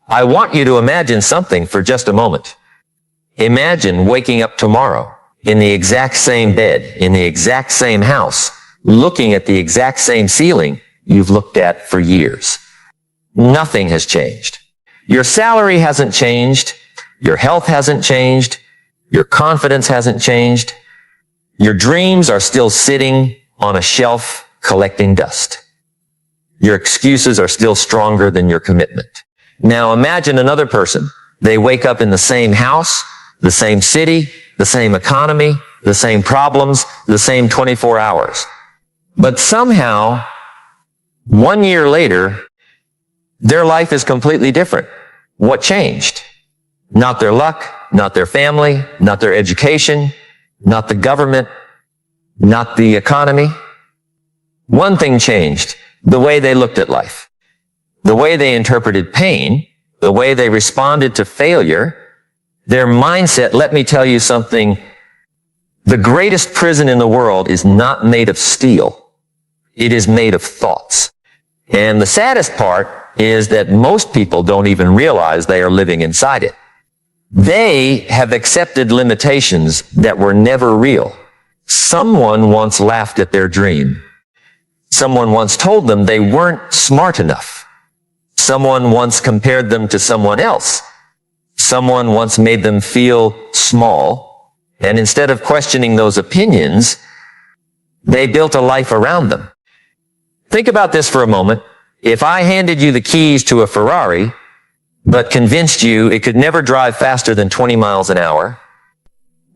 I want you to imagine something for just a moment. Imagine waking up tomorrow in the exact same bed, in the exact same house, looking at the exact same ceiling you've looked at for years. Nothing has changed. Your salary hasn't changed. Your health hasn't changed. Your confidence hasn't changed. Your dreams are still sitting on a shelf collecting dust. Your excuses are still stronger than your commitment. Now imagine another person. They wake up in the same house, the same city, the same economy, the same problems, the same 24 hours. But somehow, 1 year later, their life is completely different. What changed? Not their luck, not their family, not their education, not the government, not the economy. One thing changed: the way they looked at life, the way they interpreted pain, the way they responded to failure, their mindset. Let me tell you something. The greatest prison in the world is not made of steel. It is made of thoughts. And the saddest part is that most people don't even realize they are living inside it. They have accepted limitations that were never real. Someone once laughed at their dream. Someone once told them they weren't smart enough. Someone once compared them to someone else. Someone once made them feel small. And instead of questioning those opinions, they built a life around them. Think about this for a moment. If I handed you the keys to a Ferrari, but convinced you it could never drive faster than 20 miles an hour,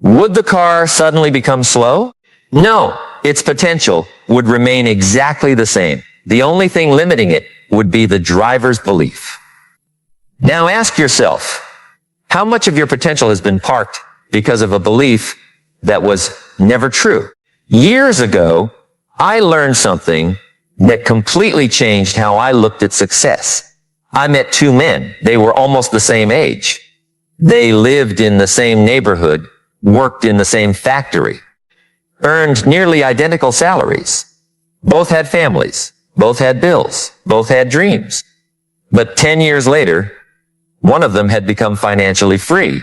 would the car suddenly become slow? No, its potential would remain exactly the same. The only thing limiting it would be the driver's belief. Now ask yourself, how much of your potential has been parked because of a belief that was never true? Years ago, I learned something that completely changed how I looked at success. I met two men. They were almost the same age. They lived in the same neighborhood, worked in the same factory, earned nearly identical salaries. Both had families, both had bills, both had dreams. But 10 years later, one of them had become financially free.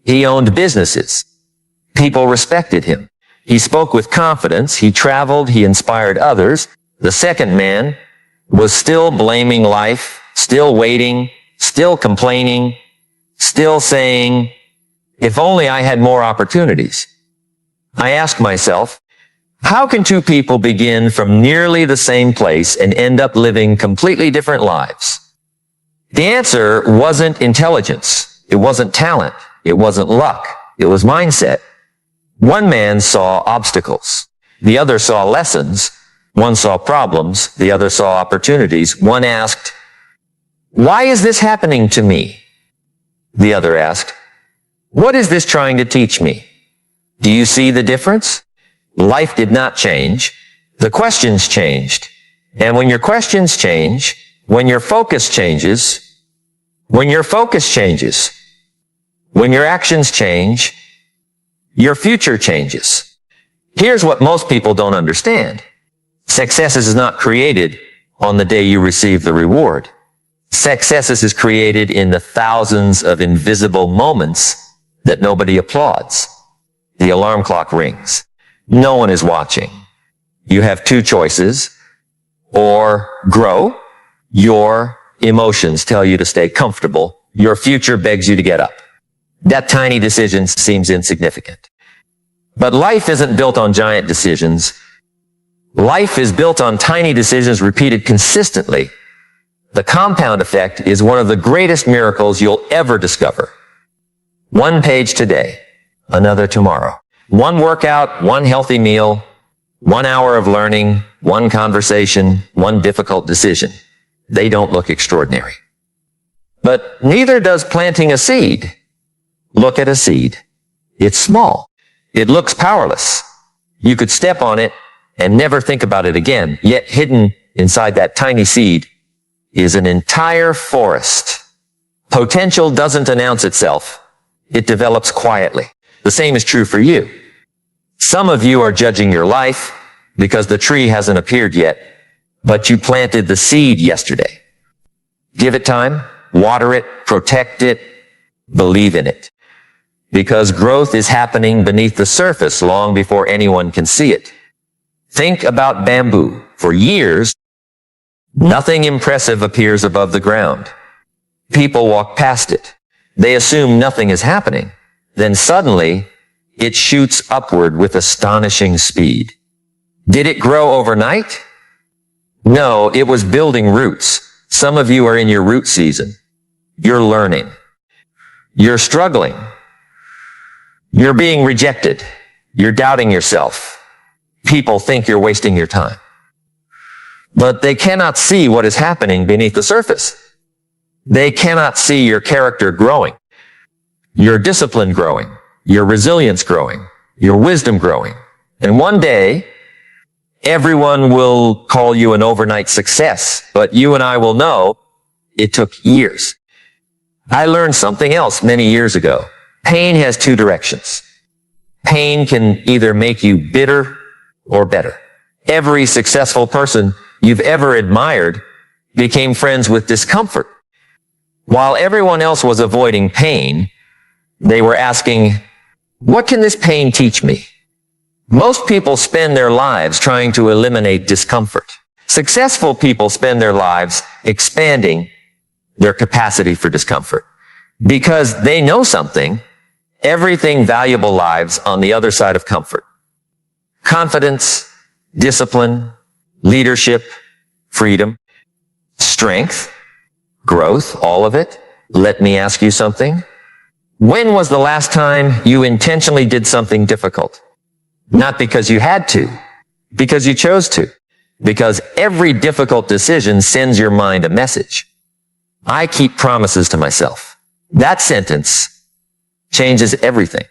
He owned businesses. People respected him. He spoke with confidence. He traveled. He inspired others. The second man was still blaming life, still waiting, still complaining, still saying, if only I had more opportunities. I asked myself, how can two people begin from nearly the same place and end up living completely different lives? The answer wasn't intelligence. It wasn't talent. It wasn't luck. It was mindset. One man saw obstacles. The other saw lessons. One saw problems. The other saw opportunities. One asked, why is this happening to me? The other asked, what is this trying to teach me? Do you see the difference? Life did not change. The questions changed. And when your questions change, when your focus changes, when your actions change, your future changes. Here's what most people don't understand. Success is not created on the day you receive the reward. Success is created in the thousands of invisible moments that nobody applauds. The alarm clock rings. No one is watching. You have two choices: or grow. Your emotions tell you to stay comfortable. Your future begs you to get up. That tiny decision seems insignificant. But life isn't built on giant decisions. Life is built on tiny decisions repeated consistently. The compound effect is one of the greatest miracles you'll ever discover. One page today, another tomorrow. One workout, one healthy meal, 1 hour of learning, one conversation, one difficult decision. They don't look extraordinary. But neither does planting a seed. Look at a seed. It's small. It looks powerless. You could step on it and never think about it again. Yet hidden inside that tiny seed is an entire forest. Potential doesn't announce itself. It develops quietly. The same is true for you. Some of you are judging your life because the tree hasn't appeared yet, but you planted the seed yesterday. Give it time. water it, protect it, believe in it. Because growth is happening beneath the surface long before anyone can see it. Think about bamboo. For years, nothing impressive appears above the ground. People walk past it. They assume nothing is happening. Then suddenly, it shoots upward with astonishing speed. Did it grow overnight? No, it was building roots. Some of you are in your root season. You're learning. You're struggling. You're being rejected. You're doubting yourself. People think you're wasting your time. But they cannot see what is happening beneath the surface. They cannot see your character growing, your discipline growing, your resilience growing, your wisdom growing. And one day, everyone will call you an overnight success, but you and I will know it took years. I learned something else many years ago. Pain has two directions. Pain can either make you bitter or better. Every successful person you've ever admired became friends with discomfort. While everyone else was avoiding pain, they were asking, what can this pain teach me? Most people spend their lives trying to eliminate discomfort. Successful people spend their lives expanding their capacity for discomfort. Because they know something, everything valuable lies on the other side of comfort. Confidence, discipline, leadership, freedom, strength, growth, all of it. Let me ask you something. When was the last time you intentionally did something difficult? Not because you had to, because you chose to. Because every difficult decision sends your mind a message. I keep promises to myself. That sentence changes everything.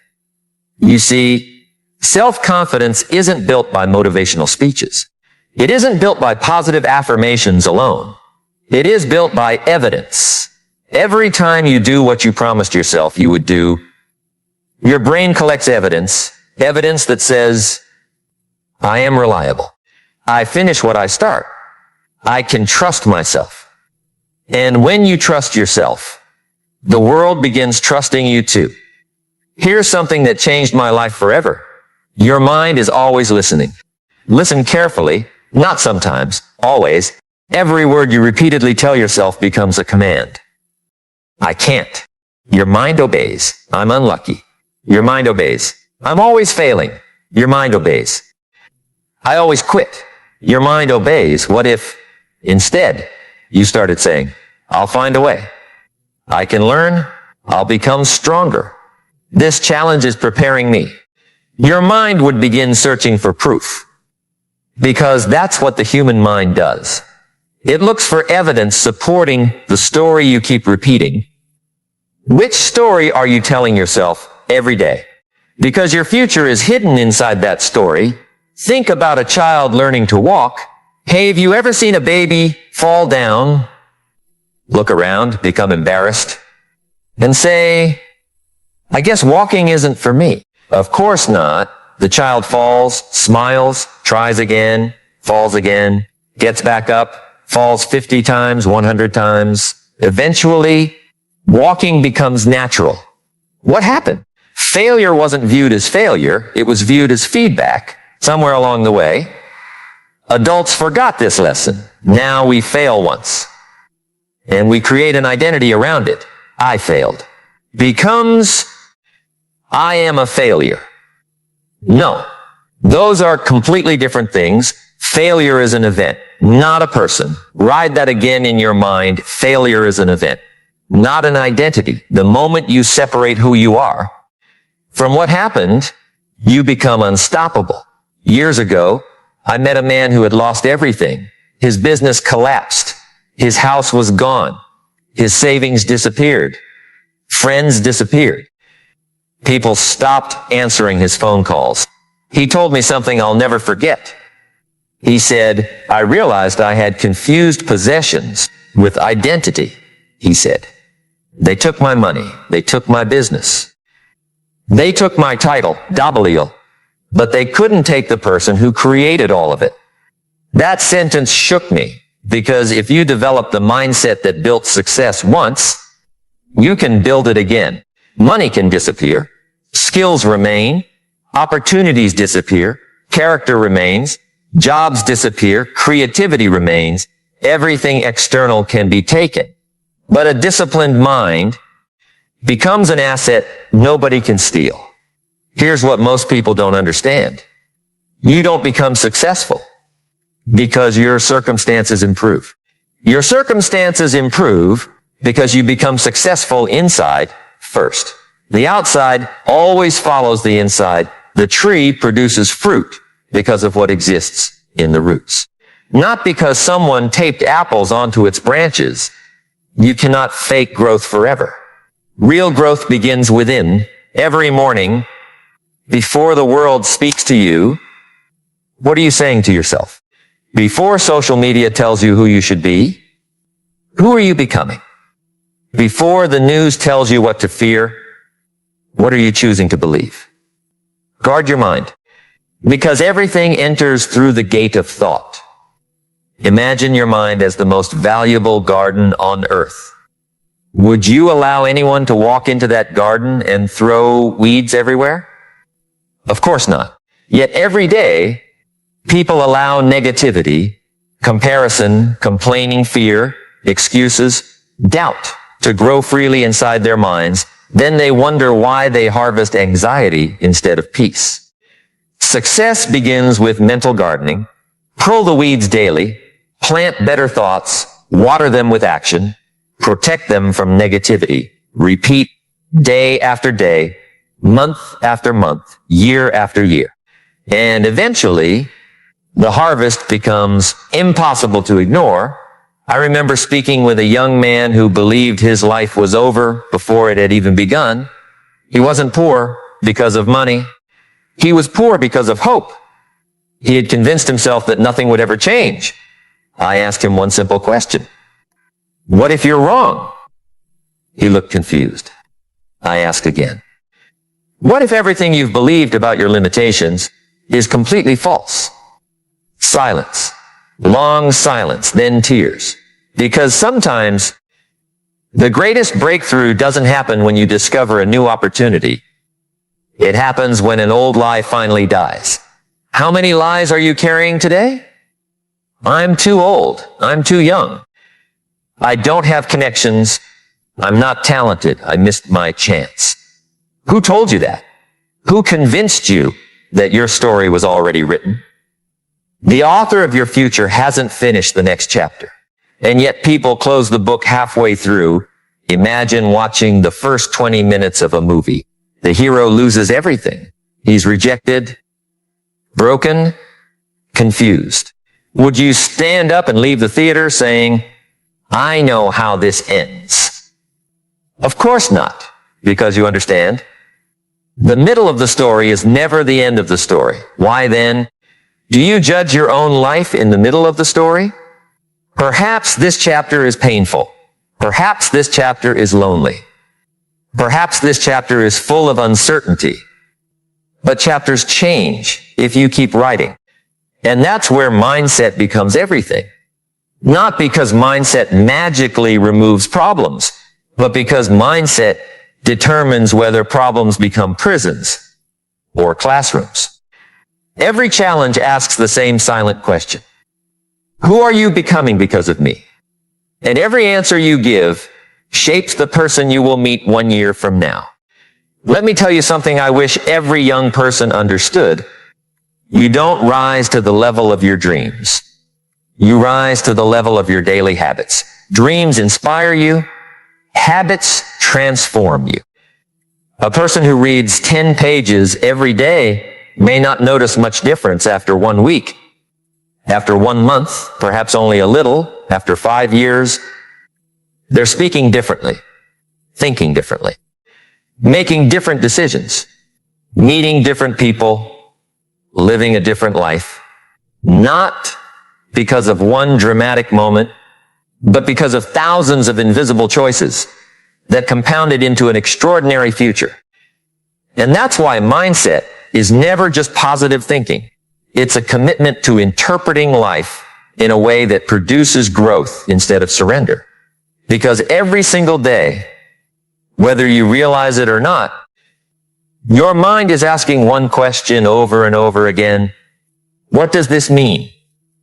You see, self-confidence isn't built by motivational speeches. It isn't built by positive affirmations alone. It is built by evidence. Every time you do what you promised yourself you would do, your brain collects evidence that says, I am reliable. I finish what I start. I can trust myself. And when you trust yourself, the world begins trusting you too. Here's something that changed my life forever. Your mind is always listening. Listen carefully, not sometimes, always. Every word you repeatedly tell yourself becomes a command. I can't. Your mind obeys. I'm unlucky. Your mind obeys. I'm always failing. Your mind obeys. I always quit. Your mind obeys. What if, instead, you started saying, I'll find a way. I can learn. I'll become stronger. This challenge is preparing me. Your mind would begin searching for proof. Because that's what the human mind does. It looks for evidence supporting the story you keep repeating. Which story are you telling yourself every day? Because your future is hidden inside that story. Think about a child learning to walk. Hey, have you ever seen a baby fall down, look around, become embarrassed, and say, I guess walking isn't for me? Of course not. The child falls, smiles, tries again, falls again, gets back up, falls 50 times, 100 times. Eventually, walking becomes natural. What happened? Failure wasn't viewed as failure. It was viewed as feedback. Somewhere along the way, adults forgot this lesson. Now we fail once. And we create an identity around it. I failed. Becomes, I am a failure. No. Those are completely different things. Failure is an event, not a person. Ride that again in your mind. Failure is an event, not an identity. The moment you separate who you are from what happened, you become unstoppable. Years ago, I met a man who had lost everything. His business collapsed. His house was gone. His savings disappeared. Friends disappeared. People stopped answering his phone calls. He told me something I'll never forget. He said, I realized I had confused possessions with identity, he said. They took my money. They took my business. They took my title, W, but they couldn't take the person who created all of it. That sentence shook me Because if you develop the mindset that built success once, you can build it again. Money can disappear. Skills remain. Opportunities disappear. Character remains. Jobs disappear. Creativity remains. Everything external can be taken. But a disciplined mind becomes an asset nobody can steal. Here's what most people don't understand. You don't become successful because your circumstances improve. Your circumstances improve because you become successful inside first. The outside always follows the inside. The tree produces fruit because of what exists in the roots. Not because someone taped apples onto its branches. You cannot fake growth forever. Real growth begins within. Every morning, before the world speaks to you, what are you saying to yourself? Before social media tells you who you should be, who are you becoming? Before the news tells you what to fear, what are you choosing to believe? Guard your mind, because everything enters through the gate of thought. Imagine your mind as the most valuable garden on earth. Would you allow anyone to walk into that garden and throw weeds everywhere? Of course not. Yet every day, people allow negativity, comparison, complaining, fear, excuses, doubt to grow freely inside their minds. Then they wonder why they harvest anxiety instead of peace. Success begins with mental gardening. Pull the weeds daily. Plant better thoughts. Water them with action. Protect them from negativity. Repeat day after day, month after month, year after year. And eventually, the harvest becomes impossible to ignore. I remember speaking with a young man who believed his life was over before it had even begun. He wasn't poor because of money. He was poor because of hope. He had convinced himself that nothing would ever change. I asked him one simple question. What if you're wrong? He looked confused. I asked again. What if everything you've believed about your limitations is completely false? Silence. Long silence, then tears. Because sometimes the greatest breakthrough doesn't happen when you discover a new opportunity. It happens when an old lie finally dies. How many lies are you carrying today? I'm too old. I'm too young. I don't have connections. I'm not talented. I missed my chance. Who told you that? Who convinced you that your story was already written? The author of your future hasn't finished the next chapter. And yet people close the book halfway through. Imagine watching the first 20 minutes of a movie. The hero loses everything. He's rejected, broken, confused. Would you stand up and leave the theater saying, I know how this ends? Of course not, because you understand. The middle of the story is never the end of the story. Why then? Do you judge your own life in the middle of the story? Perhaps this chapter is painful. Perhaps this chapter is lonely. Perhaps this chapter is full of uncertainty. But chapters change if you keep writing. And that's where mindset becomes everything. Not because mindset magically removes problems, but because mindset determines whether problems become prisons or classrooms. Every challenge asks the same silent question. Who are you becoming because of me? And every answer you give shapes the person you will meet 1 year from now. Let me tell you something I wish every young person understood. You don't rise to the level of your dreams. You rise to the level of your daily habits. Dreams inspire you. Habits transform you. A person who reads 10 pages every day may not notice much difference after 1 week. After 1 month, perhaps only a little. After 5 years, they're speaking differently, thinking differently, making different decisions, meeting different people, living a different life. Not because of one dramatic moment, but because of thousands of invisible choices that compounded into an extraordinary future. And that's why mindset is never just positive thinking. It's a commitment to interpreting life in a way that produces growth instead of surrender. Because every single day, whether you realize it or not, your mind is asking one question over and over again. What does this mean?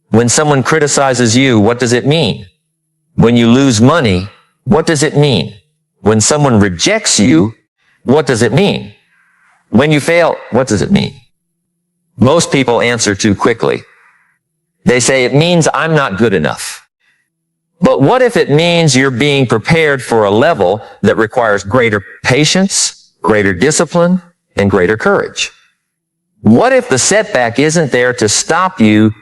When someone criticizes you, what does it mean? When you lose money, what does it mean? When someone rejects you, what does it mean? When you fail, what does it mean? Most people answer too quickly. They say, it means I'm not good enough. But what if it means you're being prepared for a level that requires greater patience, greater discipline, and greater courage? What if the setback isn't there to stop you,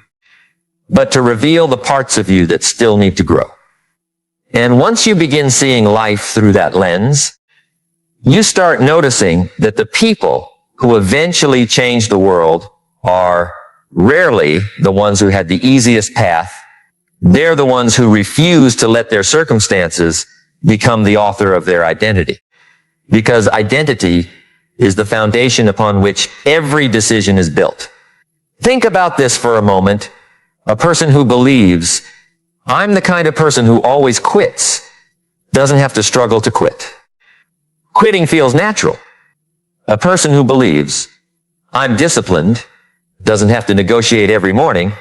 but to reveal the parts of you that still need to grow? And once you begin seeing life through that lens, you start noticing that the people who eventually change the world are rarely the ones who had the easiest path. They're the ones who refuse to let their circumstances become the author of their identity. Because identity is the foundation upon which every decision is built. Think about this for a moment. A person who believes, I'm the kind of person who always quits, doesn't have to struggle to quit. Quitting feels natural. A person who believes, I'm disciplined, doesn't have to negotiate every morning.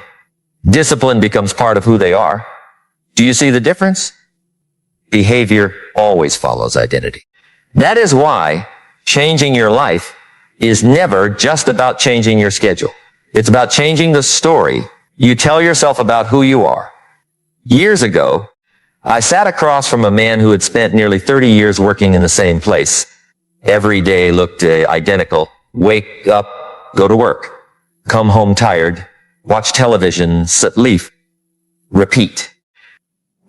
Discipline becomes part of who they are. Do you see the difference? Behavior always follows identity. That is why changing your life is never just about changing your schedule. It's about changing the story you tell yourself about who you are. Years ago, I sat across from a man who had spent nearly 30 years working in the same place. Every day looked identical. Wake up, go to work, come home tired, watch television, leave, repeat.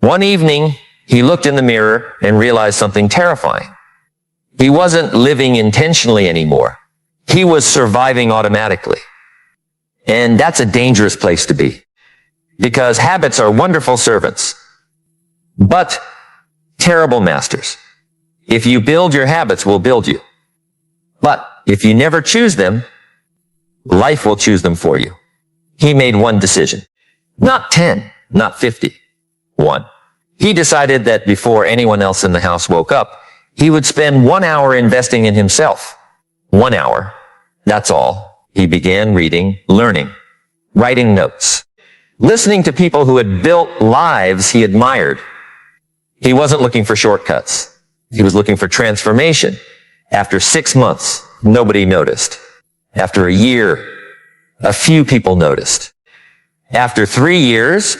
One evening, he looked in the mirror and realized something terrifying. He wasn't living intentionally anymore. He was surviving automatically. And that's a dangerous place to be. Because habits are wonderful servants, but terrible masters. If you build, your habits will build you. But if you never choose them, life will choose them for you. He made one decision. Not 10, not 50. One. He decided that before anyone else in the house woke up, he would spend 1 hour investing in himself. 1 hour. That's all. He began reading, learning, writing notes, listening to people who had built lives he admired. He wasn't looking for shortcuts. He was looking for transformation. After 6 months, nobody noticed. After a year, a few people noticed. After 3 years,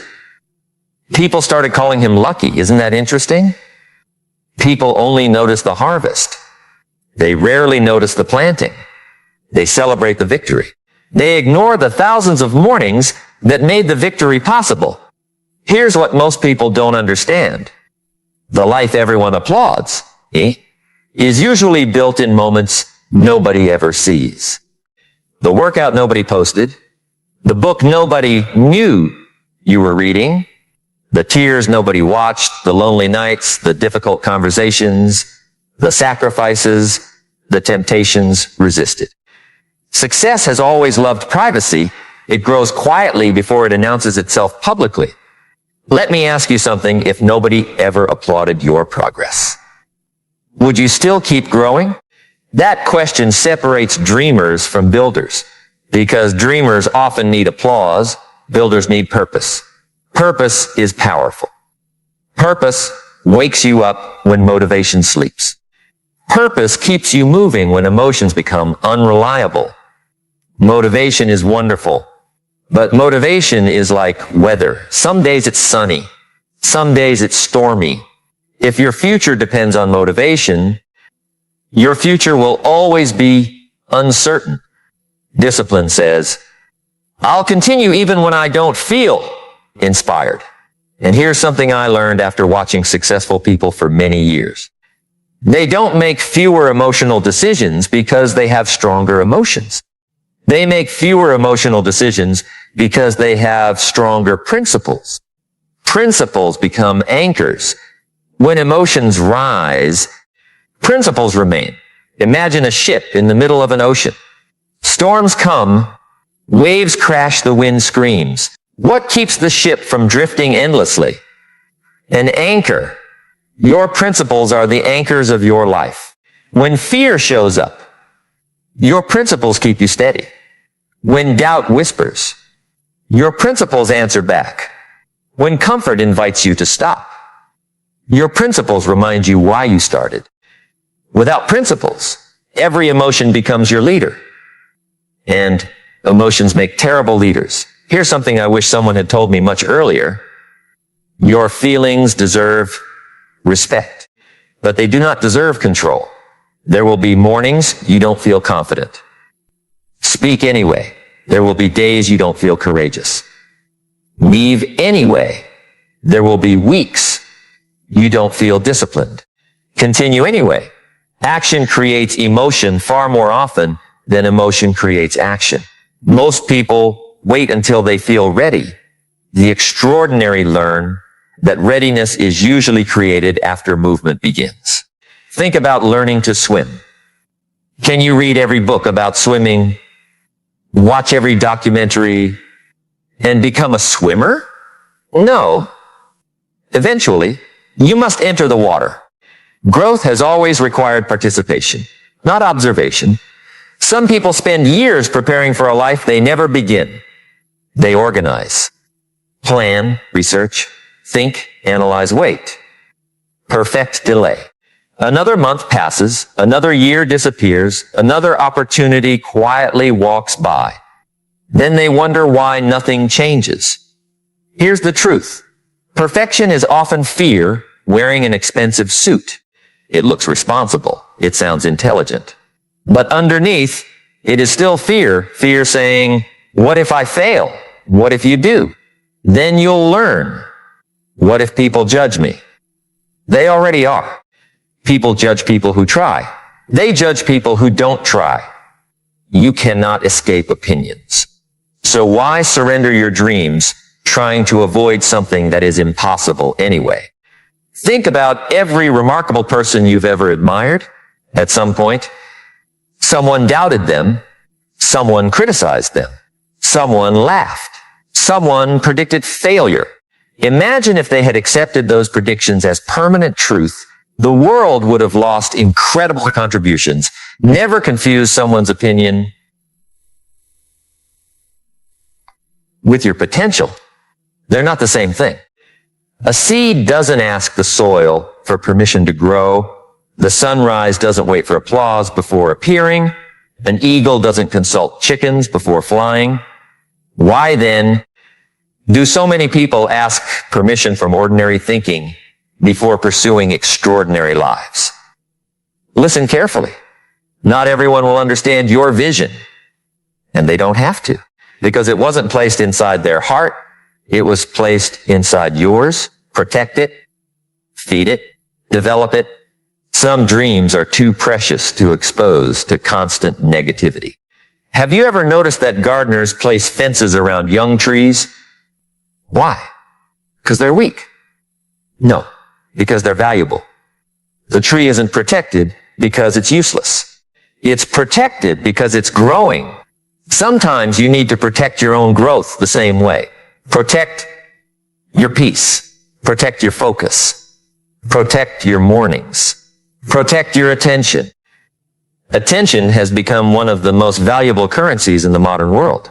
people started calling him lucky. Isn't that interesting? People only notice the harvest. They rarely notice the planting. They celebrate the victory. They ignore the thousands of mornings that made the victory possible. Here's what most people don't understand. The life everyone applauds, is usually built in moments nobody ever sees. The workout nobody posted, the book nobody knew you were reading, the tears nobody watched, the lonely nights, the difficult conversations, the sacrifices, the temptations resisted. Success has always loved privacy. It grows quietly before it announces itself publicly. Let me ask you something. If nobody ever applauded your progress, would you still keep growing? That question separates dreamers from builders, because dreamers often need applause. Builders need purpose. Purpose is powerful. Purpose wakes you up when motivation sleeps. Purpose keeps you moving when emotions become unreliable. Motivation is wonderful, but motivation is like weather. Some days it's sunny. Some days it's stormy. If your future depends on motivation, your future will always be uncertain. Discipline says, I'll continue even when I don't feel inspired. And here's something I learned after watching successful people for many years. They don't make fewer emotional decisions because they have stronger emotions. They make fewer emotional decisions because they have stronger principles. Principles become anchors. When emotions rise, principles remain. Imagine a ship in the middle of an ocean. Storms come, waves crash, the wind screams. What keeps the ship from drifting endlessly? An anchor. Your principles are the anchors of your life. When fear shows up, your principles keep you steady. When doubt whispers, your principles answer back. When comfort invites you to stop, your principles remind you why you started. Without principles, every emotion becomes your leader. And emotions make terrible leaders. Here's something I wish someone had told me much earlier. Your feelings deserve respect, but they do not deserve control. There will be mornings you don't feel confident. Speak anyway. There will be days you don't feel courageous. Leave anyway. There will be weeks you don't feel disciplined. Continue anyway. Action creates emotion far more often than emotion creates action. Most people wait until they feel ready. The extraordinary learn that readiness is usually created after movement begins. Think about learning to swim. Can you read every book about swimming, watch every documentary, and become a swimmer? No. Eventually, you must enter the water. Growth has always required participation, not observation. Some people spend years preparing for a life they never begin. They organize, plan, research, think, analyze, wait. Perfect delay. Another month passes, another year disappears, another opportunity quietly walks by. Then they wonder why nothing changes. Here's the truth. Perfection is often fear wearing an expensive suit. It looks responsible. It sounds intelligent. But underneath, it is still fear. Fear saying, what if I fail? What if you do? Then you'll learn. What if people judge me? They already are. People judge people who try. They judge people who don't try. You cannot escape opinions. So why surrender your dreams trying to avoid something that is impossible anyway? Think about every remarkable person you've ever admired. At some point, someone doubted them. Someone criticized them. Someone laughed. Someone predicted failure. Imagine if they had accepted those predictions as permanent truth. The world would have lost incredible contributions. Never confuse someone's opinion with your potential. They're not the same thing. A seed doesn't ask the soil for permission to grow. The sunrise doesn't wait for applause before appearing. An eagle doesn't consult chickens before flying. Why then do so many people ask permission from ordinary thinking before pursuing extraordinary lives? Listen carefully. Not everyone will understand your vision, and they don't have to, because it wasn't placed inside their heart. It was placed inside yours. Protect it, feed it, develop it. Some dreams are too precious to expose to constant negativity. Have you ever noticed that gardeners place fences around young trees? Why? Because they're weak? No, because they're valuable. The tree isn't protected because it's useless. It's protected because it's growing. Sometimes you need to protect your own growth the same way. Protect your peace. Protect your focus. Protect your mornings. Protect your attention. Attention has become one of the most valuable currencies in the modern world.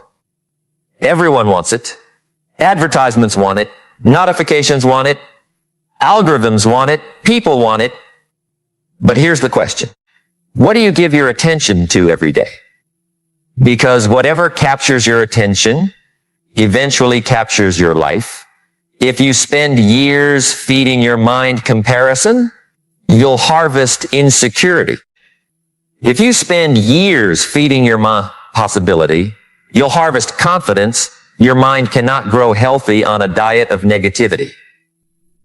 Everyone wants it. Advertisements want it. Notifications want it. Algorithms want it. People want it. But here's the question. What do you give your attention to every day? Because whatever captures your attention eventually captures your life. If you spend years feeding your mind comparison, you'll harvest insecurity. If you spend years feeding your possibility, you'll harvest confidence. Your mind cannot grow healthy on a diet of negativity.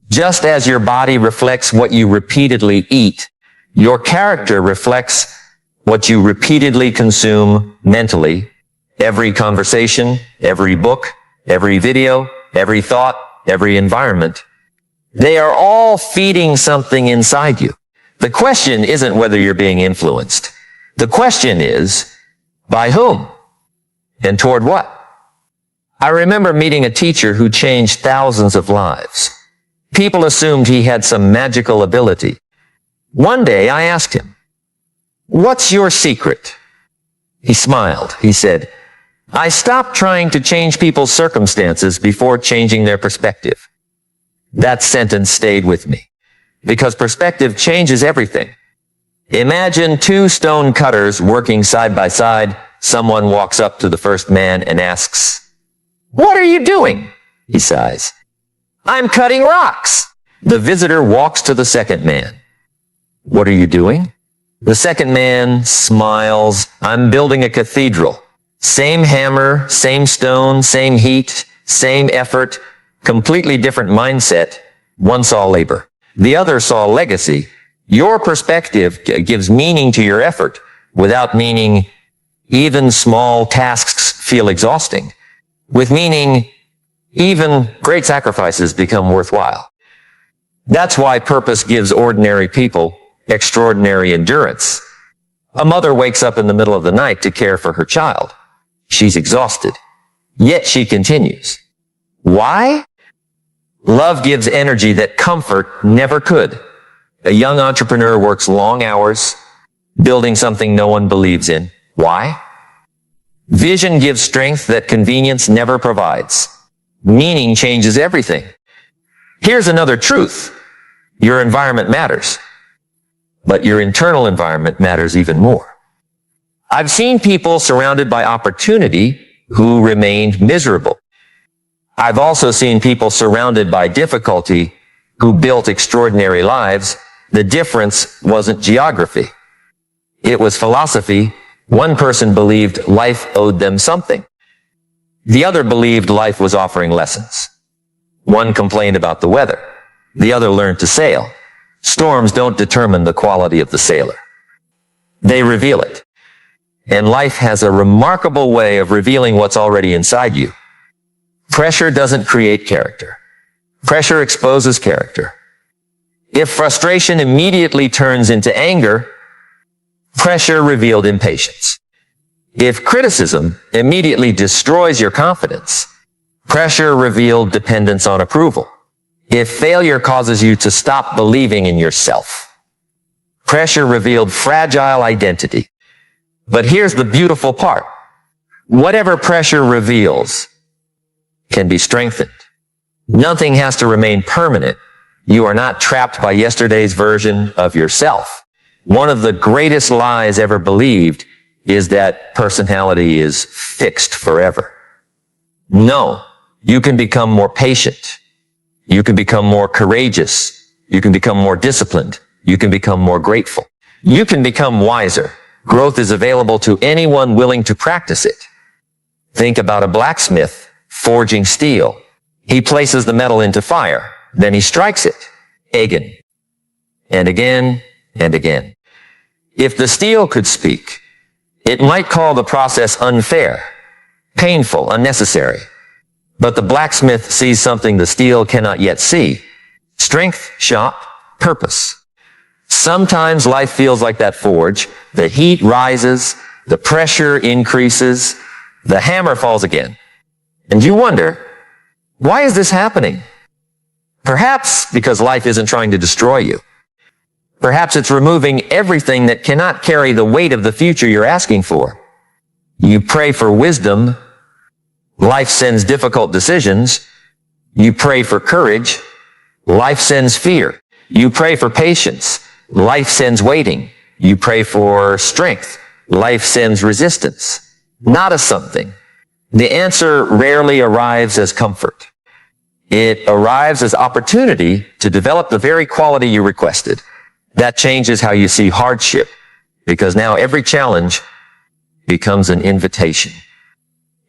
Just as your body reflects what you repeatedly eat, your character reflects what you repeatedly consume mentally. Every conversation, every book, every video, every thought, every environment, they are all feeding something inside you. The question isn't whether you're being influenced. The question is, by whom? And toward what? I remember meeting a teacher who changed thousands of lives. People assumed he had some magical ability. One day I asked him, "What's your secret?" He smiled. He said, "I stopped trying to change people's circumstances before changing their perspective." That sentence stayed with me, because perspective changes everything. Imagine two stone cutters working side by side. Someone walks up to the first man and asks, "What are you doing?" He sighs. "I'm cutting rocks." The visitor walks to the second man. "What are you doing?" The second man smiles. "I'm building a cathedral." Same hammer, same stone, same heat, same effort, completely different mindset. One saw labor. The other saw legacy. Your perspective gives meaning to your effort. Without meaning, even small tasks feel exhausting. With meaning, even great sacrifices become worthwhile. That's why purpose gives ordinary people extraordinary endurance. A mother wakes up in the middle of the night to care for her child. She's exhausted, yet she continues. Why? Love gives energy that comfort never could. A young entrepreneur works long hours, building something no one believes in. Why? Vision gives strength that convenience never provides. Meaning changes everything. Here's another truth. Your environment matters, but your internal environment matters even more. I've seen people surrounded by opportunity who remained miserable. I've also seen people surrounded by difficulty who built extraordinary lives. The difference wasn't geography. It was philosophy. One person believed life owed them something. The other believed life was offering lessons. One complained about the weather. The other learned to sail. Storms don't determine the quality of the sailor. They reveal it. And life has a remarkable way of revealing what's already inside you. Pressure doesn't create character. Pressure exposes character. If frustration immediately turns into anger, pressure revealed impatience. If criticism immediately destroys your confidence, pressure revealed dependence on approval. If failure causes you to stop believing in yourself, pressure revealed fragile identity. But here's the beautiful part. Whatever pressure reveals can be strengthened. Nothing has to remain permanent. You are not trapped by yesterday's version of yourself. One of the greatest lies ever believed is that personality is fixed forever. No, you can become more patient. You can become more courageous. You can become more disciplined. You can become more grateful. You can become wiser. Growth is available to anyone willing to practice it. Think about a blacksmith forging steel. He places the metal into fire. Then he strikes it again and again and again. If the steel could speak, it might call the process unfair, painful, unnecessary. But the blacksmith sees something the steel cannot yet see. Strength, shop, purpose. Sometimes life feels like that forge. The heat rises, the pressure increases, the hammer falls again. And you wonder, why is this happening? Perhaps because life isn't trying to destroy you. Perhaps it's removing everything that cannot carry the weight of the future you're asking for. You pray for wisdom. Life sends difficult decisions. You pray for courage. Life sends fear. You pray for patience. Life sends waiting. You pray for strength. Life sends resistance. Not as something. The answer rarely arrives as comfort. It arrives as opportunity to develop the very quality you requested. That changes how you see hardship, because now every challenge becomes an invitation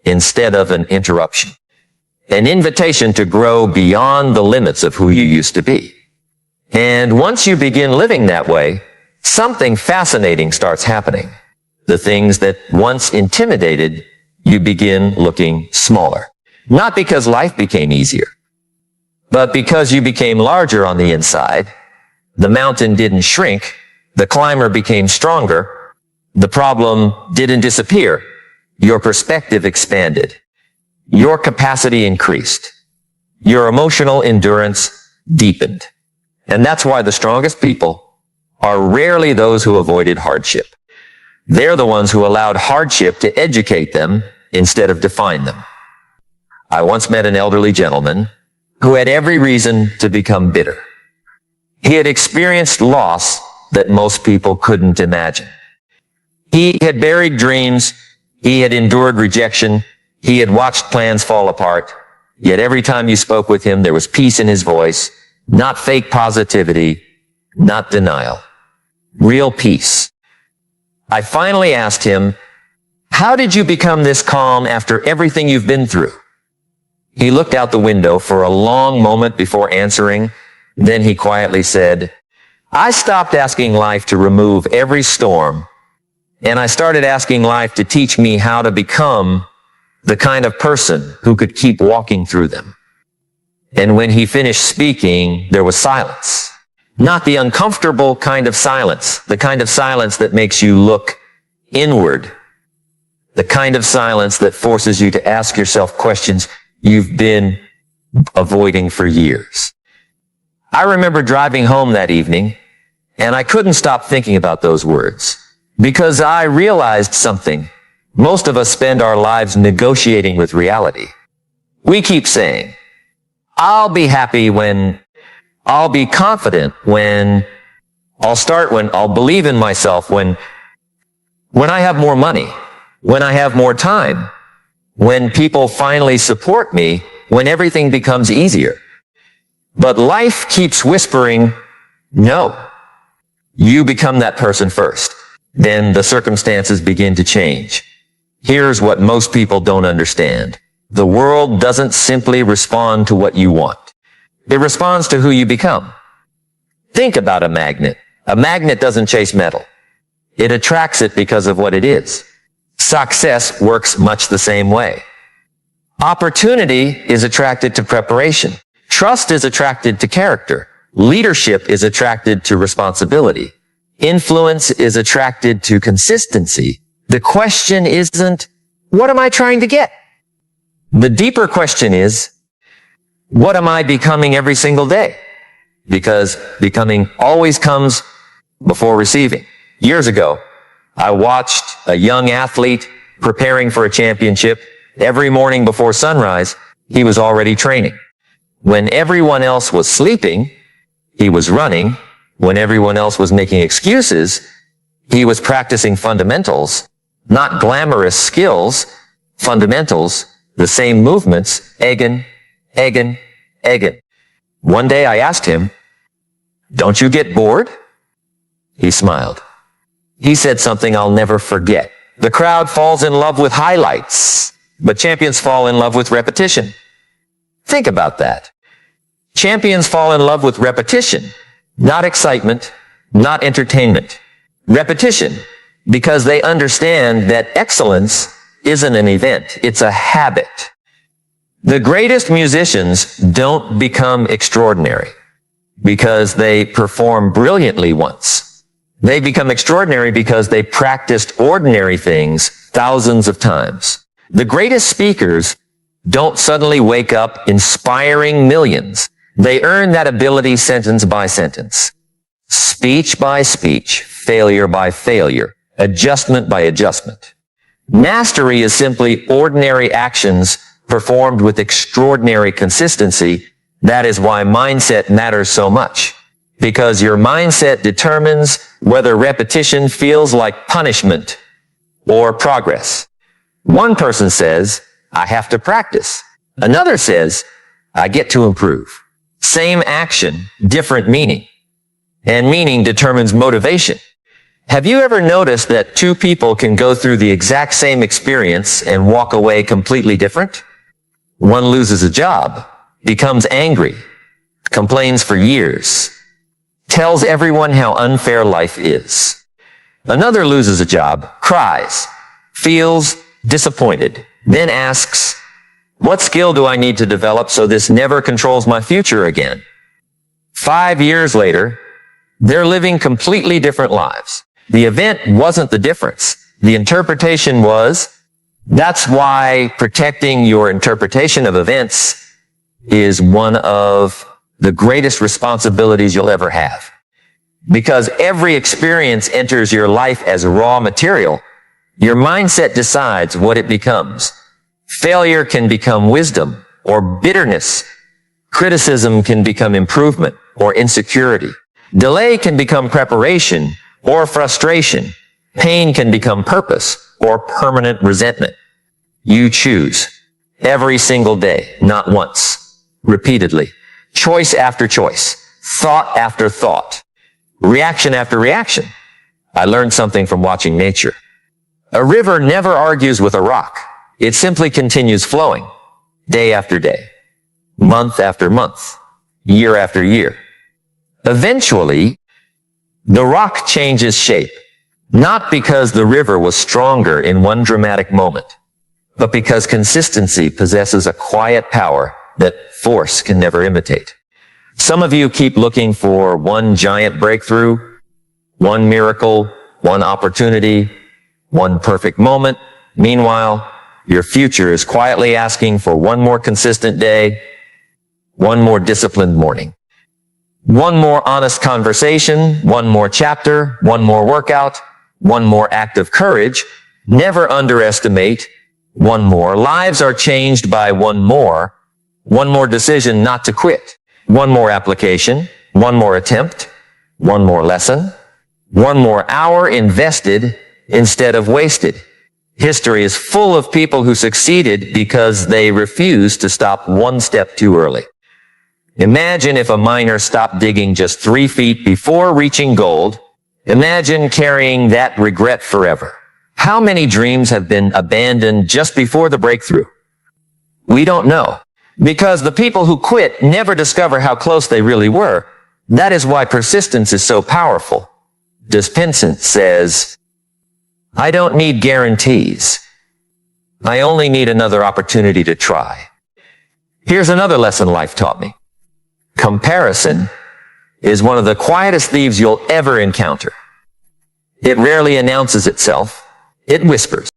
instead of an interruption. An invitation to grow beyond the limits of who you used to be. And once you begin living that way, something fascinating starts happening. The things that once intimidated, you begin looking smaller. Not because life became easier, but because you became larger on the inside. The mountain didn't shrink. The climber became stronger. The problem didn't disappear. Your perspective expanded. Your capacity increased. Your emotional endurance deepened. And that's why the strongest people are rarely those who avoided hardship. They're the ones who allowed hardship to educate them instead of define them. I once met an elderly gentleman who had every reason to become bitter. He had experienced loss that most people couldn't imagine. He had buried dreams. He had endured rejection. He had watched plans fall apart. Yet every time you spoke with him, there was peace in his voice, not fake positivity, not denial, real peace. I finally asked him, "How did you become this calm after everything you've been through?" He looked out the window for a long moment before answering. Then he quietly said, "I stopped asking life to remove every storm, and I started asking life to teach me how to become the kind of person who could keep walking through them." And when he finished speaking, there was silence. Not the uncomfortable kind of silence, the kind of silence that makes you look inward, the kind of silence that forces you to ask yourself questions you've been avoiding for years. I remember driving home that evening, and I couldn't stop thinking about those words, because I realized something. Most of us spend our lives negotiating with reality. We keep saying, "I'll be happy when, I'll be confident when, I'll start when, I'll believe in myself when I have more money, when I have more time, when people finally support me, when everything becomes easier." But life keeps whispering, no. You become that person first. Then the circumstances begin to change. Here's what most people don't understand. The world doesn't simply respond to what you want. It responds to who you become. Think about a magnet. A magnet doesn't chase metal. It attracts it because of what it is. Success works much the same way. Opportunity is attracted to preparation. Trust is attracted to character. Leadership is attracted to responsibility. Influence is attracted to consistency. The question isn't, what am I trying to get? The deeper question is, what am I becoming every single day? Because becoming always comes before receiving. Years ago, I watched a young athlete preparing for a championship. Every morning before sunrise, he was already training. When everyone else was sleeping, he was running. When everyone else was making excuses, he was practicing fundamentals, not glamorous skills, fundamentals, the same movements, again. One day I asked him, "Don't you get bored?" He smiled. He said something I'll never forget. "The crowd falls in love with highlights, but champions fall in love with repetition." Think about that. Champions fall in love with repetition, not excitement, not entertainment. Repetition, because they understand that excellence isn't an event, it's a habit. The greatest musicians don't become extraordinary because they perform brilliantly once. They become extraordinary because they practiced ordinary things thousands of times. The greatest speakers don't suddenly wake up inspiring millions. They earn that ability sentence by sentence, speech by speech, failure by failure, adjustment by adjustment. Mastery is simply ordinary actions performed with extraordinary consistency. That is why mindset matters so much, because your mindset determines whether repetition feels like punishment or progress. One person says, "I have to practice." Another says, "I get to improve." Same action, different meaning. And meaning determines motivation. Have you ever noticed that two people can go through the exact same experience and walk away completely different? One loses a job, becomes angry, complains for years, tells everyone how unfair life is. Another loses a job, cries, feels disappointed, then asks, "What skill do I need to develop so this never controls my future again?" 5 years later, they're living completely different lives. The event wasn't the difference. The interpretation was, That's why protecting your interpretation of events is one of the greatest responsibilities you'll ever have. Because every experience enters your life as raw material, your mindset decides what it becomes. Failure can become wisdom or bitterness. Criticism can become improvement or insecurity. Delay can become preparation or frustration. Pain can become purpose or permanent resentment. You choose every single day, not once, repeatedly, choice after choice, thought after thought, reaction after reaction. I learned something from watching nature. A river never argues with a rock. It simply continues flowing, day after day, month after month, year after year. Eventually, the rock changes shape, not because the river was stronger in one dramatic moment, but because consistency possesses a quiet power that force can never imitate. Some of you keep looking for one giant breakthrough, one miracle, one opportunity, one perfect moment. Meanwhile, your future is quietly asking for one more consistent day, one more disciplined morning, one more honest conversation, one more chapter, one more workout, one more act of courage. Never underestimate one more. Lives are changed by one more decision not to quit, one more application, one more attempt, one more lesson, one more hour invested instead of wasted. History is full of people who succeeded because they refused to stop one step too early. Imagine if a miner stopped digging just 3 feet before reaching gold. Imagine carrying that regret forever. How many dreams have been abandoned just before the breakthrough? We don't know. Because the people who quit never discover how close they really were. That is why persistence is so powerful. Dispenson says, I don't need guarantees. I only need another opportunity to try. Here's another lesson life taught me. Comparison is one of the quietest thieves you'll ever encounter. It rarely announces itself. It whispers.